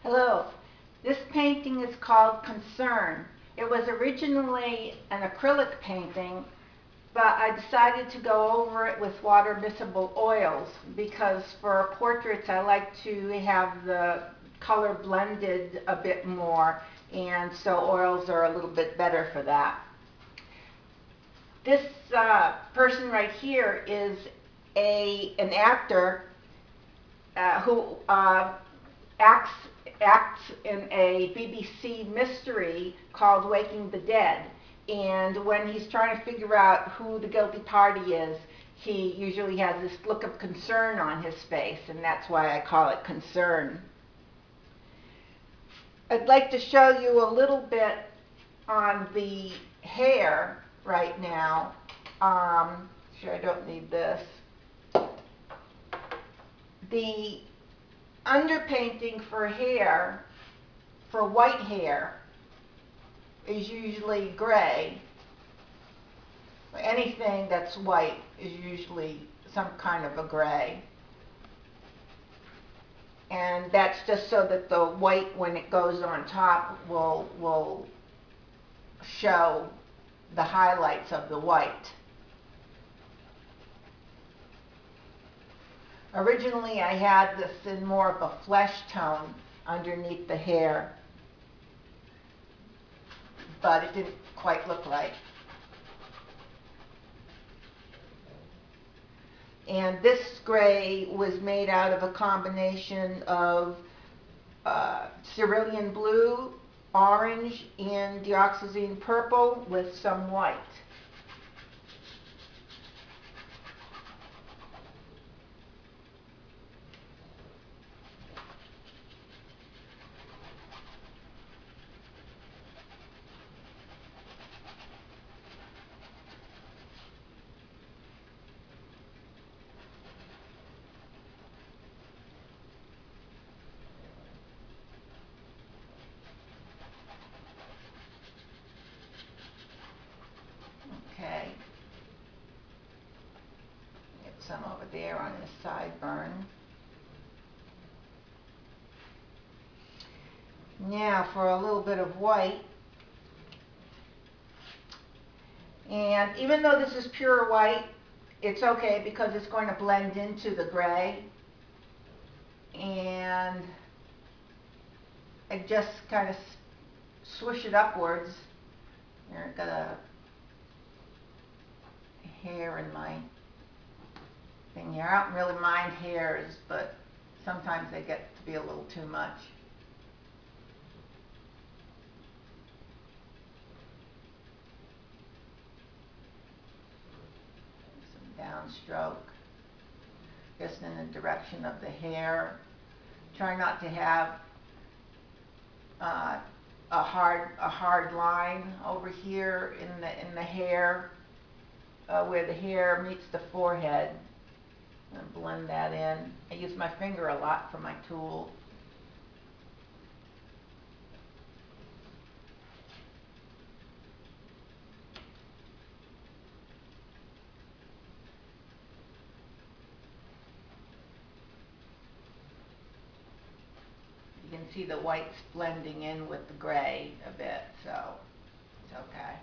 Hello. This painting is called Concern. It was originally an acrylic painting, but I decided to go over it with water miscible oils because for portraits I like to have the color blended a bit more, and so oils are a little bit better for that. This person right here is an actor who acts acts in a BBC mystery called Waking the Dead. And when he's trying to figure out who the guilty party is, he usually has this look of concern on his face, and that's why I call it Concern. I'd like to show you a little bit on the hair right now. Sure, I don't need this. The underpainting for hair, for white hair, is usually gray. Anything that's white is usually some kind of a gray. And that's just so that the white, when it goes on top, will show the highlights of the white. Originally I had this in more of a flesh tone underneath the hair, but it didn't quite look right. And this gray was made out of a combination of cerulean blue, orange, and dioxazine purple with some white. Okay. Get some over there on the sideburn. Now for a little bit of white. And even though this is pure white, it's okay because it's going to blend into the gray. And I just kind of swish it upwards. Here, I've got a hair in my thing here. I don't really mind hairs, but sometimes they get to be a little too much. Some downstroke, just in the direction of the hair. Try not to have a hard line over here in the hair, where the hair meets the forehead, and blend that in. I use my finger a lot for my tool. You can see the whites blending in with the gray a bit, so it's okay.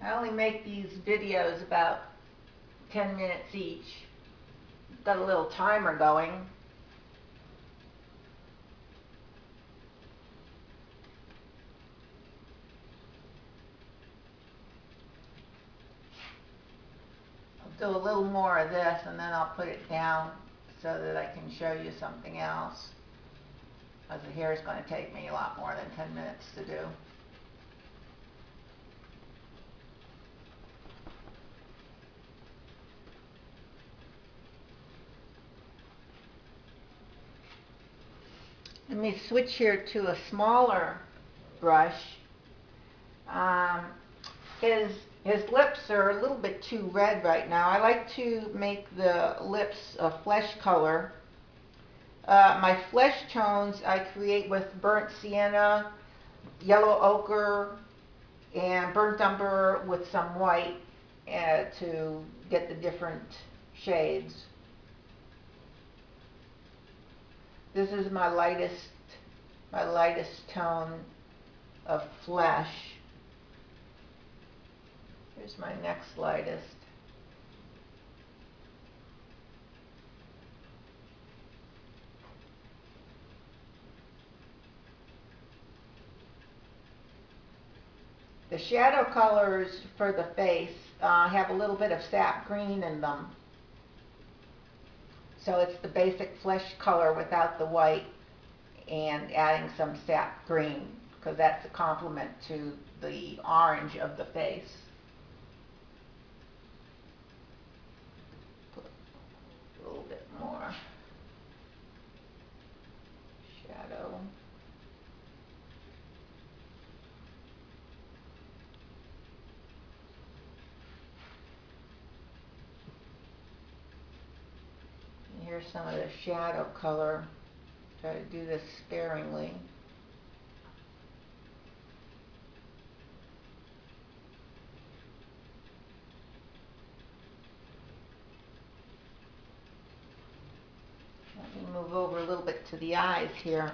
I only make these videos about 10 minutes each. Got a little timer going. I'll do a little more of this and then I'll put it down so that I can show you something else. Because the hair is going to take me a lot more than 10 minutes to do. Let me switch here to a smaller brush. His lips are a little bit too red right now. I like to make the lips a flesh color My flesh tones I create with burnt sienna, yellow ochre, and burnt umber with some white to get the different shades. This is my lightest tone of flesh. Here's my next lightest. The shadow colors for the face have a little bit of sap green in them. So it's the basic flesh color without the white and adding some sap green because that's a complement to the orange of the face. Put a little bit more shadow. Here's some of the shadow color. Try to do this sparingly. Let me move over a little bit to the eyes here.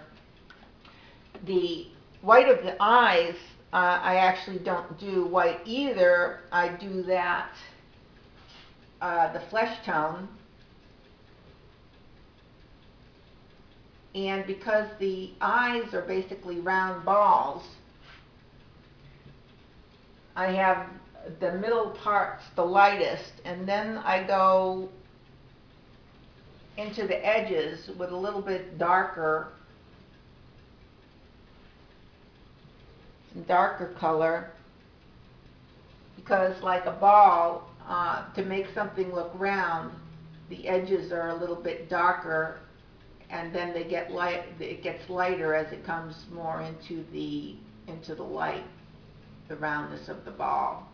The white of the eyes, I actually don't do white either. I do that, the flesh tone. And because the eyes are basically round balls, I have the middle parts the lightest, and then I go into the edges with a little bit darker color, because like a ball, to make something look round, the edges are a little bit darker, and then they get light. It gets lighter as it comes more into the light, the roundness of the ball.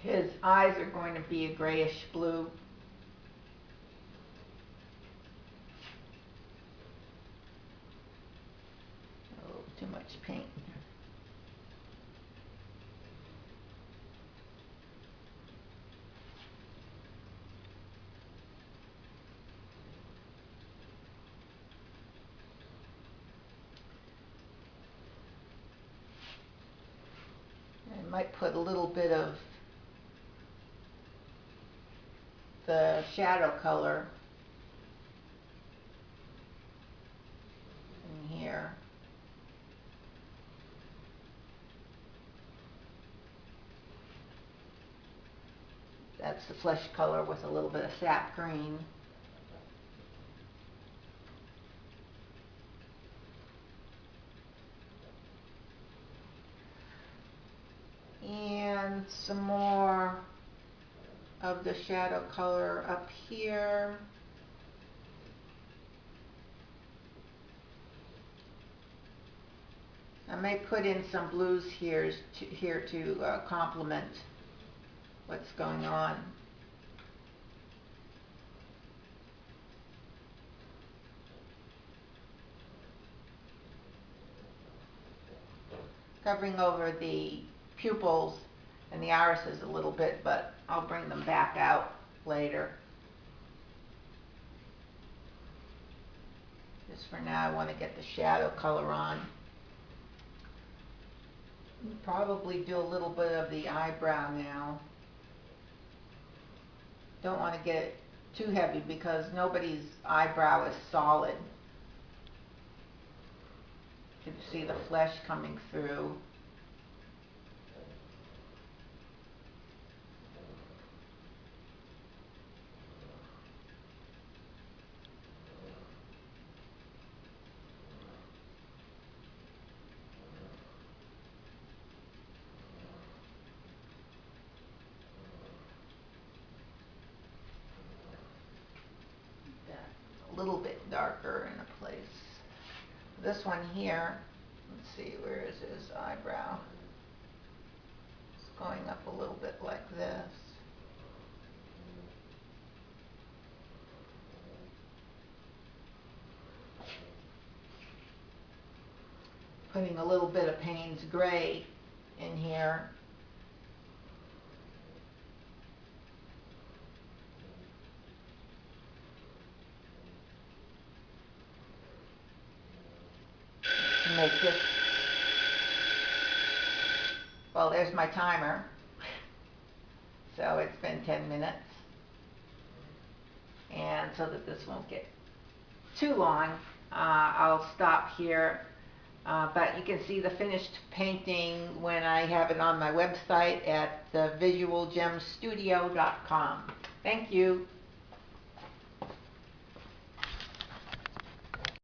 His eyes are going to be a grayish blue. Oh, too much paint. I might put a little bit of the shadow color in here. That's the flesh color with a little bit of sap green. And some more of the shadow color up here. I may put in some blues here to complement what's going on. Covering over the pupils and the irises a little bit, but I'll bring them back out later. Just for now, I want to get the shadow color on. Probably do a little bit of the eyebrow now. Don't want to get it too heavy because nobody's eyebrow is solid. You can see the flesh coming through. A little bit darker in a place. This one here, let's see, where is his eyebrow? It's going up a little bit like this. putting a little bit of Payne's Gray in here. To make this, well, there's my timer. So it's been 10 minutes. And so that this won't get too long, I'll stop here. But you can see the finished painting when I have it on my website at visualgemstudio.com. Thank you.